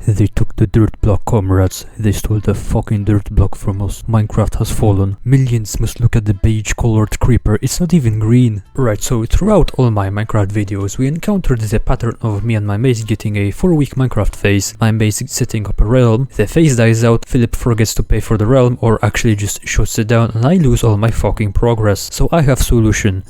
They took the dirt block, comrades. They stole the fucking dirt block from us. Minecraft has fallen. Millions must look at the beige-colored creeper. It's not even green. Right, so throughout all my Minecraft videos, we encountered the pattern of me and my mate getting a 4-week Minecraft phase. My mate setting up a realm, the phase dies out, Philip forgets to pay for the realm, or actually just shuts it down, and I lose all my fucking progress. So I have solution.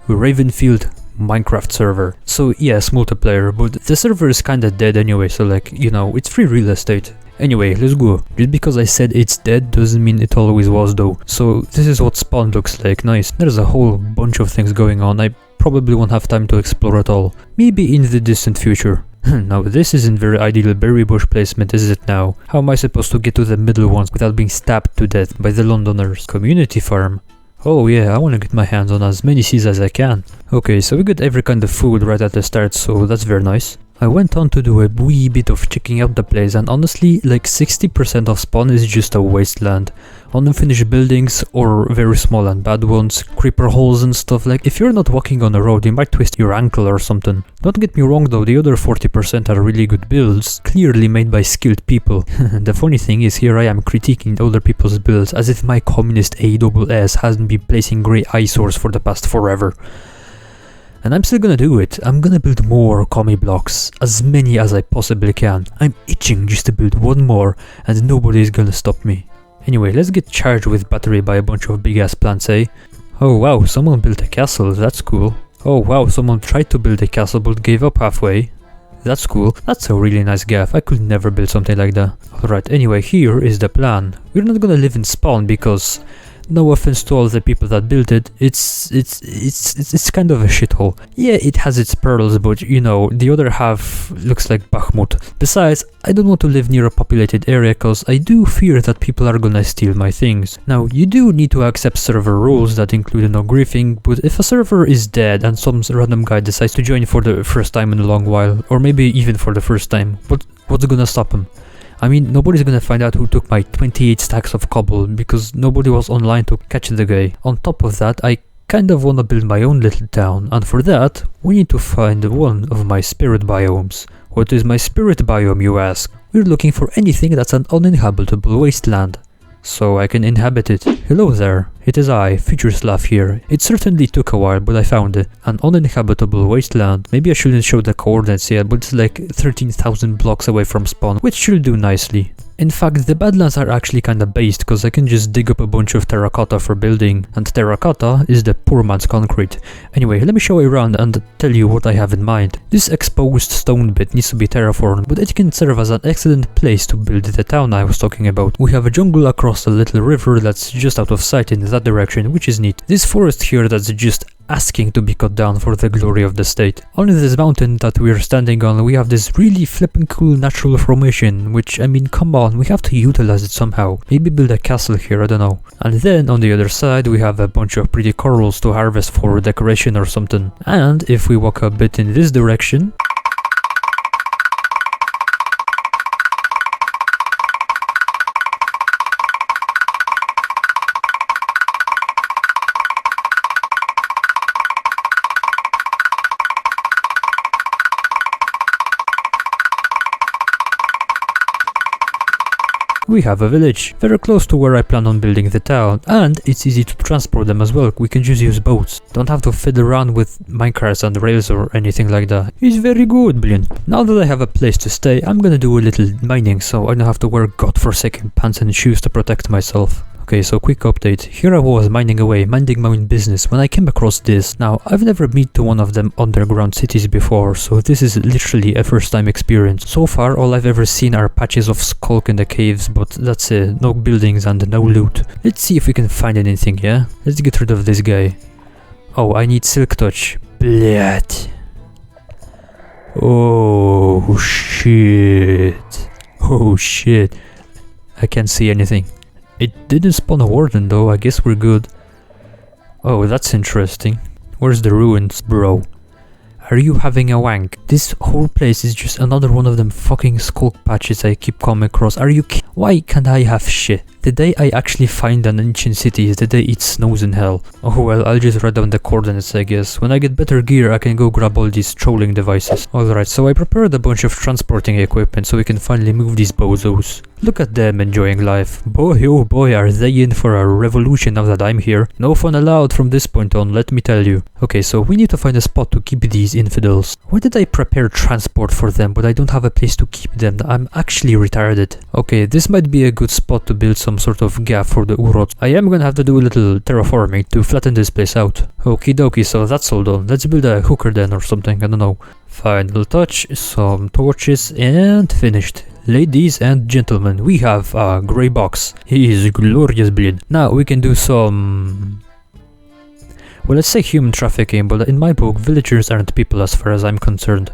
Ravenfield Minecraft server. So yes, multiplayer, but the server is kinda dead anyway, so like, you know, it's free real estate. Anyway, let's go. Just because I said it's dead doesn't mean it always was though. So this is what spawn looks like. Nice. There's a whole bunch of things going on. I probably won't have time to explore it all. Maybe in the distant future. Now this isn't very ideal berry bush placement, is it now? How am I supposed to get to the middle ones without being stabbed to death by the Londoners? Community farm. Oh yeah, I want to get my hands on as many seeds as I can. Okay, so we got every kind of food right at the start, so that's very nice. I went on to do a wee bit of checking out the place, and honestly, like 60% of spawn is just a wasteland. Unfinished buildings, or very small and bad ones, creeper holes and stuff. Like, if you're not walking on a road, you might twist your ankle or something. Don't get me wrong though, the other 40% are really good builds, clearly made by skilled people. The funny thing is, here I am critiquing other people's builds as if my communist AWS hasn't been placing grey eyesores for the past forever. And I'm still gonna do it. I'm gonna build more commie blocks, as many as I possibly can. I'm itching just to build one more, and nobody is gonna stop me. Anyway, let's get charged with battery by a bunch of big ass plants, eh? Oh wow, someone built a castle, that's cool. Oh wow, someone tried to build a castle but gave up halfway. That's cool. That's a really nice gaff. I could never build something like that. Alright, anyway, here is the plan. We're not gonna live in spawn because, no offense to all the people that built it, it's kind of a shithole. Yeah, it has its pearls, but you know, the other half looks like Bakhmut. Besides, I don't want to live near a populated area cause I do fear that people are gonna steal my things. Now, you do need to accept server rules that include no griefing, but if a server is dead and some random guy decides to join for the first time in a long while, or maybe even for the first time, what's gonna stop him? I mean, nobody's gonna find out who took my 28 stacks of cobble because nobody was online to catch the guy. On top of that, I kind of wanna build my own little town, and for that, we need to find one of my spirit biomes. What is my spirit biome, you ask? We're looking for anything that's an uninhabitable wasteland, so I can inhabit it. Hello there, it is I, SadSlav here. It certainly took a while, but I found it. An uninhabitable wasteland. Maybe I shouldn't show the coordinates yet, but it's like 13,000 blocks away from spawn, which should do nicely. In fact, the Badlands are actually kinda based, cause I can just dig up a bunch of terracotta for building, and terracotta is the poor man's concrete. Anyway, let me show you around and tell you what I have in mind. This exposed stone bit needs to be terraformed, but it can serve as an excellent place to build the town I was talking about. We have a jungle across a little river that's just out of sight in that direction, which is neat. This forest here that's just asking to be cut down for the glory of the state. On this mountain that we're standing on, we have this really flippin' cool natural formation, which, I mean, come on, we have to utilize it somehow. Maybe build a castle here, I don't know. And then on the other side we have a bunch of pretty corals to harvest for decoration or something. And if we walk a bit in this direction, we have a village, very close to where I plan on building the town, and it's easy to transport them as well. We can just use boats. Don't have to fiddle around with minecarts and rails or anything like that. It's very good, brilliant. Now that I have a place to stay, I'm gonna do a little mining so I don't have to wear godforsaken pants and shoes to protect myself. Okay, so quick update. Here I was mining away, minding my own business, when I came across this. Now, I've never been to one of them underground cities before, so this is literally a first time experience. So far, all I've ever seen are patches of skulk in the caves, but that's it. No buildings and no loot. Let's see if we can find anything, yeah? Let's get rid of this guy. Oh, I need silk touch. Blять. Oh, shit. Oh, shit. I can't see anything. It didn't spawn a warden though, I guess we're good. Oh, that's interesting. Where's the ruins, bro? Are you having a wank? This whole place is just another one of them fucking skulk patches I keep coming across. Are you Why can't I have shit? The day I actually find an ancient city is the day it snows in hell. Oh well, I'll just write down the coordinates I guess. When I get better gear I can go grab all these trolling devices. Alright, so I prepared a bunch of transporting equipment so we can finally move these bozos. Look at them enjoying life. Boy oh boy, are they in for a revolution now that I'm here. No fun allowed from this point on, let me tell you. Okay, so we need to find a spot to keep these infidels. Why did I prepare transport for them but I don't have a place to keep them? I'm actually retarded. Okay, this might be a good spot to build some sort of gap for the Urots. I am gonna have to do a little terraforming to flatten this place out. Okie dokie, so that's all done. Let's build a hooker then or something, I don't know. Final touch, some torches, and finished. Ladies and gentlemen, we have a grey box. He is glorious bleed. Now we can do some... well, let's say human trafficking, but in my book, villagers aren't people as far as I'm concerned.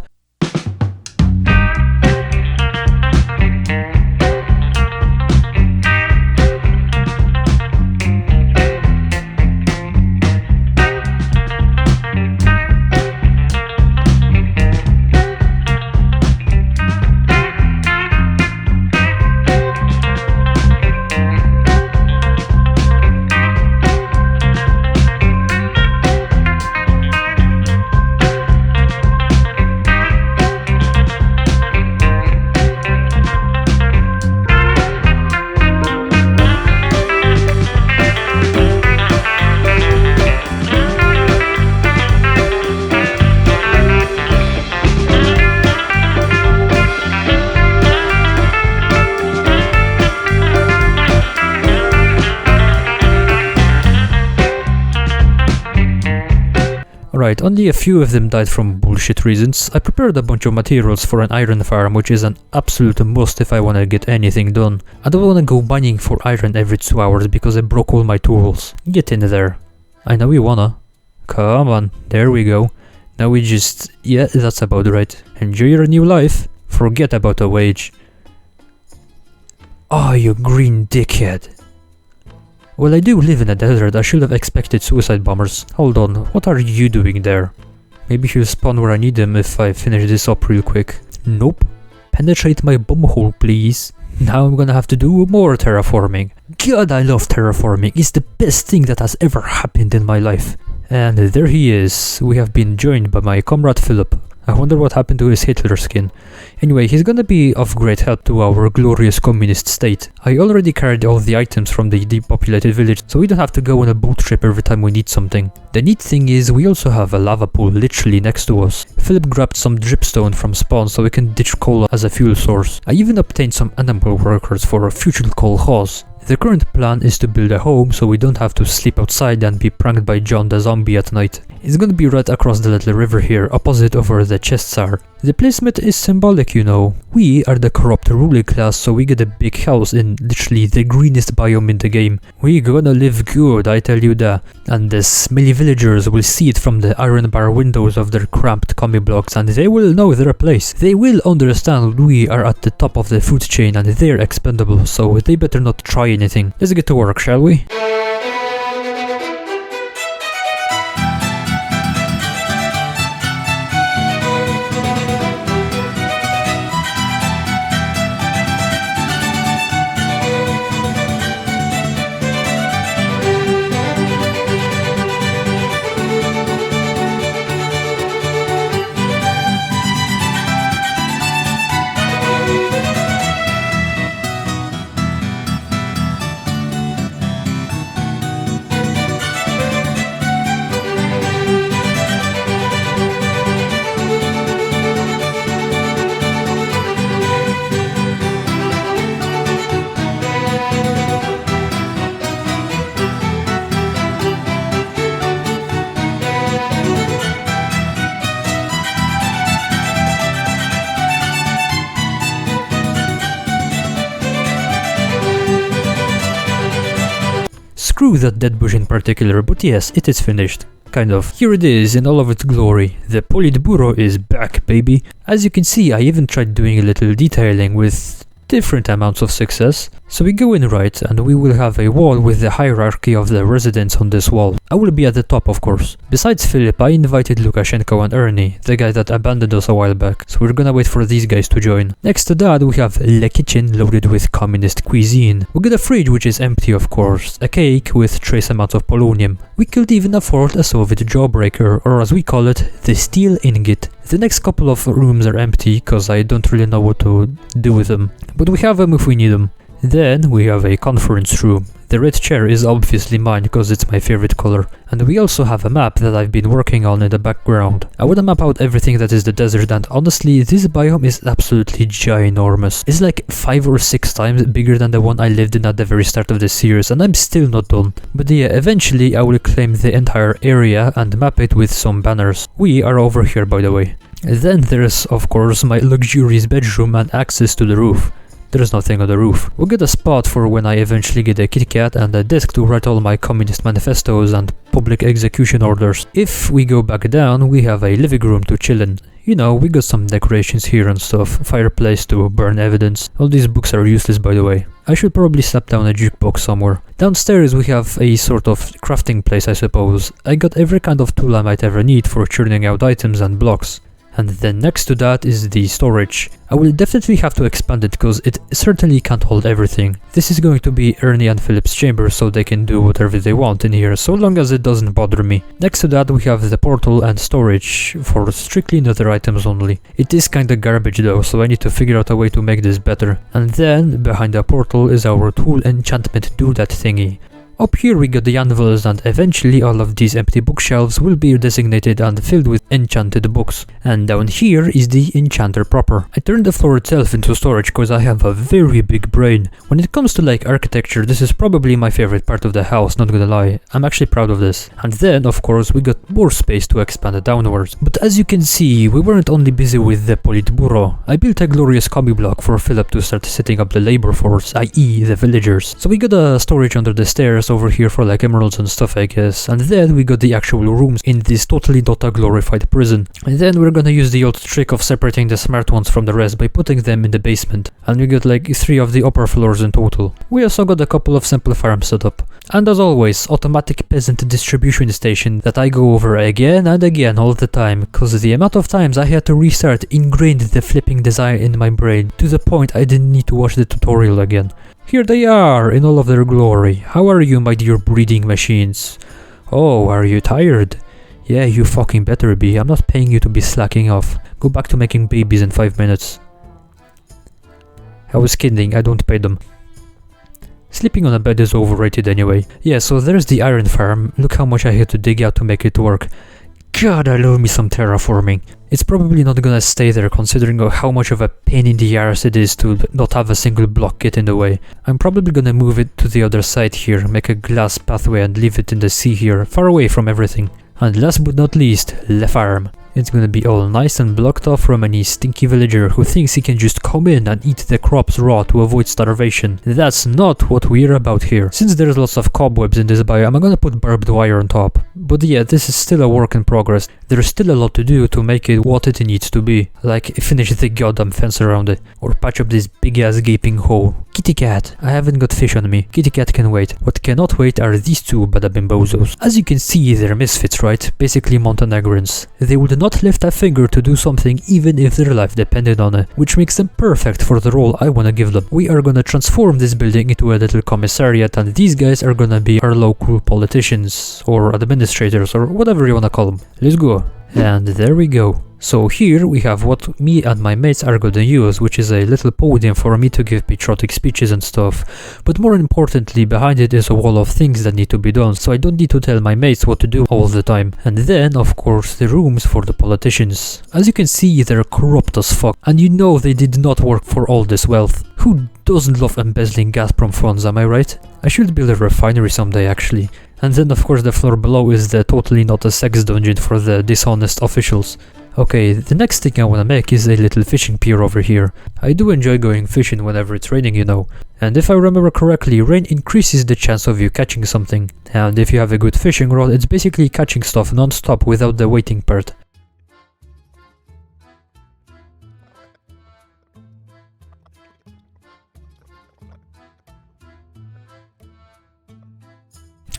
Right, only a few of them died from bullshit reasons. I prepared a bunch of materials for an iron farm, which is an absolute must if I wanna get anything done. I don't wanna go mining for iron every 2 hours because I broke all my tools. Get in there. I know you wanna. Come on, there we go. Now we just... yeah, that's about right. Enjoy your new life. Forget about a wage. Oh, you green dickhead. Well, I do live in a desert, I should have expected suicide bombers. Hold on, what are you doing there? Maybe he'll spawn where I need him if I finish this up real quick. Nope. Penetrate my bum hole, please. Now I'm gonna have to do more terraforming. God, I love terraforming. It's the best thing that has ever happened in my life. And there he is. We have been joined by my comrade Philip. I wonder what happened to his Hitler skin. Anyway, he's gonna be of great help to our glorious communist state. I already carried all the items from the depopulated village, so we don't have to go on a boat trip every time we need something. The neat thing is, we also have a lava pool literally next to us. Philip grabbed some dripstone from spawn so we can ditch coal as a fuel source. I even obtained some animal workers for a future kolkhoz. The current plan is to build a home so we don't have to sleep outside and be pranked by John the zombie at night. It's gonna be right across the little river here, opposite of where the chests are. The placement is symbolic, you know. We are the corrupt ruling class, so we get a big house in literally the greenest biome in the game. We gonna live good, I tell you that. And the smelly villagers will see it from the iron bar windows of their cramped commie blocks, and they will know their place. They will understand we are at the top of the food chain and they're expendable, so they better not try anything. Let's get to work, shall we? Screw that dead bush in particular, but yes, it is finished. Kind of. Here it is in all of its glory. The Politburo is back, baby. As you can see, I even tried doing a little detailing with different amounts of success. So we go in right, and we will have a wall with the hierarchy of the residents on this wall. I will be at the top, of course. Besides Philip, I invited Lukashenko and Ernie, the guy that abandoned us a while back, so we're gonna wait for these guys to join. Next to that, we have the kitchen loaded with communist cuisine. We get a fridge which is empty, of course, a cake with trace amounts of polonium. We could even afford a Soviet jawbreaker, or as we call it, the steel ingot. The next couple of rooms are empty, cause I don't really know what to do with them, but we have them if we need them. Then we have a conference room. The red chair is obviously mine because it's my favorite color. And we also have a map that I've been working on in the background. I want to map out everything that is the desert, and honestly this biome is absolutely ginormous. It's like 5 or 6 times bigger than the one I lived in at the very start of the series, and I'm still not done. But yeah, eventually I will claim the entire area and map it with some banners. We are over here, by the way. Then there's of course my luxurious bedroom and access to the roof. There's nothing on the roof. We'll get a spot for when I eventually get a Kit Kat and a desk to write all my communist manifestos and public execution orders. If we go back down, we have a living room to chill in. You know, we got some decorations here and stuff, fireplace to burn evidence. All these books are useless, by the way. I should probably slap down a jukebox somewhere. Downstairs we have a sort of crafting place, I suppose. I got every kind of tool I might ever need for churning out items and blocks. And then next to that is the storage. I will definitely have to expand it because it certainly can't hold everything. This is going to be Ernie and Philip's chamber, so they can do whatever they want in here, so long as it doesn't bother me. Next to that we have the portal and storage for strictly nether items only. It is kinda garbage though, so I need to figure out a way to make this better. And then behind the portal is our tool enchantment doodad thingy. Up here we got the anvils, and eventually all of these empty bookshelves will be designated and filled with enchanted books. And down here is the enchanter proper. I turned the floor itself into storage because I have a very big brain. When it comes to like architecture, this is probably my favorite part of the house, not gonna lie. I'm actually proud of this. And then of course we got more space to expand it downwards. But as you can see, we weren't only busy with the Politburo. I built a glorious combi block for Philip to start setting up the labor force, i.e. the villagers. So we got a storage under the stairs over here for like emeralds and stuff, I guess. And then we got the actual rooms in this totally not a glorified prison. And then we're gonna use the old trick of separating the smart ones from the rest by putting them in the basement. And we got like 3 of the upper floors in total. We also got a couple of simple farms set up. And as always, automatic peasant distribution station that I go over again and again all the time, cause the amount of times I had to restart ingrained the flipping design in my brain to the point I didn't need to watch the tutorial again. Here they are, in all of their glory. How are you, my dear breeding machines? Oh, are you tired? Yeah, you fucking better be. I'm not paying you to be slacking off. Go back to making babies in 5 minutes. I was kidding, I don't pay them. Sleeping on a bed is overrated anyway. Yeah, so there's the iron farm. Look how much I had to dig out to make it work. God, I love me some terraforming. It's probably not gonna stay there considering how much of a pain in the arse it is to not have a single block get in the way. I'm probably gonna move it to the other side here, make a glass pathway and leave it in the sea here, far away from everything. And last but not least, the farm. It's gonna be all nice and blocked off from any stinky villager who thinks he can just come in and eat the crops raw to avoid starvation. That's not what we're about here. Since there's lots of cobwebs in this biome, I'm gonna put barbed wire on top. But yeah, this is still a work in progress. There's still a lot to do to make it what it needs to be. Like finish the goddamn fence around it, or patch up this big ass gaping hole. Kitty cat, I haven't got fish on me. Kitty cat can wait. What cannot wait are these two badabimbozos. As you can see, they're misfits, right? Basically Montenegrins. They would not lift a finger to do something even if their life depended on it, which makes them perfect for the role I wanna give them. We are gonna transform this building into a little commissariat, and these guys are gonna be our local politicians, or administrators, or whatever you wanna call them. Let's go. And there we go. So here we have what me and my mates are gonna use, which is a little podium for me to give patriotic speeches and stuff. But more importantly, behind it is a wall of things that need to be done, so I don't need to tell my mates what to do all the time. And then, of course, the rooms for the politicians. As you can see, they're corrupt as fuck, and you know they did not work for all this wealth. Who doesn't love embezzling Gazprom funds, am I right? I should build a refinery someday, actually. And then, of course, the floor below is the totally not a sex dungeon for the dishonest officials. Okay, the next thing I wanna make is a little fishing pier over here. I do enjoy going fishing whenever it's raining, you know. And if I remember correctly, rain increases the chance of you catching something. And if you have a good fishing rod, it's basically catching stuff non-stop without the waiting part.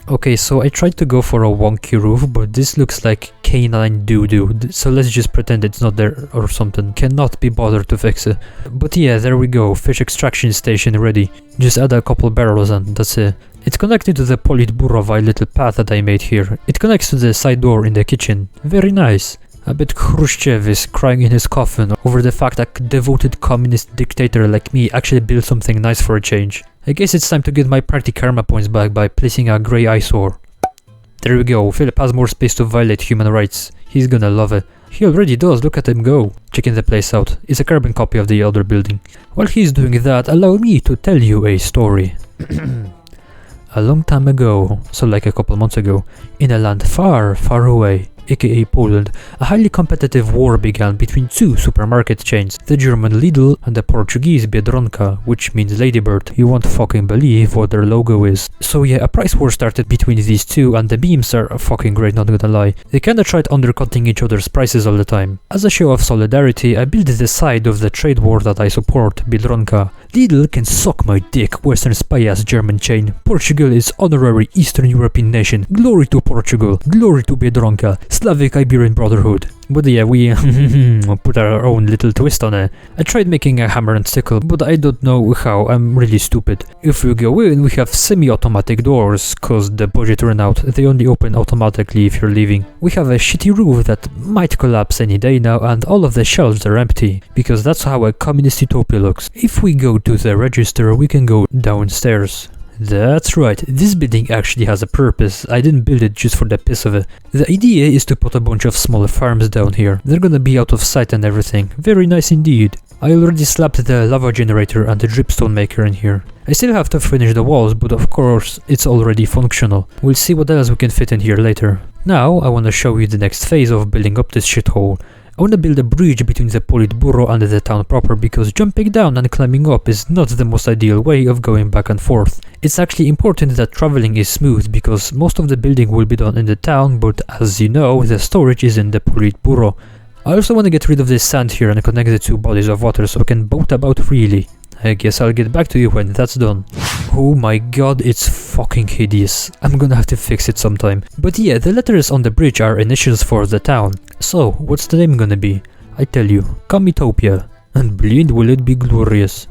Okay, so I tried to go for a wonky roof, but this looks like canine doo-doo, so let's just pretend it's not there or something. Cannot be bothered to fix it. But yeah, there we go, fish extraction station ready. Just add a couple barrels and that's it. It's connected to the Politburo via little path that I made here. It connects to the side door in the kitchen. Very nice. I bet Khrushchev is crying in his coffin over the fact that a devoted communist dictator like me actually built something nice for a change. I guess it's time to get my party karma points back by placing a grey eyesore. There we go, Philip has more space to violate human rights. He's gonna love it. He already does, look at him go. Checking the place out. It's a carbon copy of the other building. While he's doing that, allow me to tell you a story. A long time ago, so like a couple months ago, in a land far, far away, aka Poland, a highly competitive war began between two supermarket chains, the German Lidl and the Portuguese Biedronka, which means ladybird. You won't fucking believe what their logo is. So yeah, a price war started between these two and the memes are fucking great, not gonna lie. They kinda tried undercutting each other's prices all the time. As a show of solidarity, I built the side of the trade war that I support, Biedronka. Lidl can suck my dick, Western spy-ass German chain. Portugal is honorary Eastern European nation. Glory to Portugal. Glory to Biedronka. Slavic Iberian Brotherhood. But yeah, we put our own little twist on it. I tried making a hammer and sickle, but I don't know how, I'm really stupid. If we go in, we have semi-automatic doors, cause the budget ran out, they only open automatically if you're leaving. We have a shitty roof that might collapse any day now, and all of the shelves are empty, because that's how a communist utopia looks. If we go to the register, we can go downstairs. That's right, this building actually has a purpose. I didn't build it just for the piss of it. The idea is to put a bunch of smaller farms down here. They're gonna be out of sight and everything. Very nice indeed. I already slapped the lava generator and the dripstone maker in here. I still have to finish the walls, but of course it's already functional. We'll see what else we can fit in here later. Now I wanna show you the next phase of building up this shithole. I want to build a bridge between the Politburo and the town proper because jumping down and climbing up is not the most ideal way of going back and forth. It's actually important that traveling is smooth because most of the building will be done in the town, but as you know, the storage is in the Politburo. I also want to get rid of this sand here and connect the two bodies of water so I can boat about freely. I guess I'll get back to you when that's done. Oh my god, it's fucking hideous. I'm gonna have to fix it sometime. But yeah, the letters on the bridge are initials for the town. So, what's the name gonna be? I tell you, Comitopia. And bleed will it be glorious.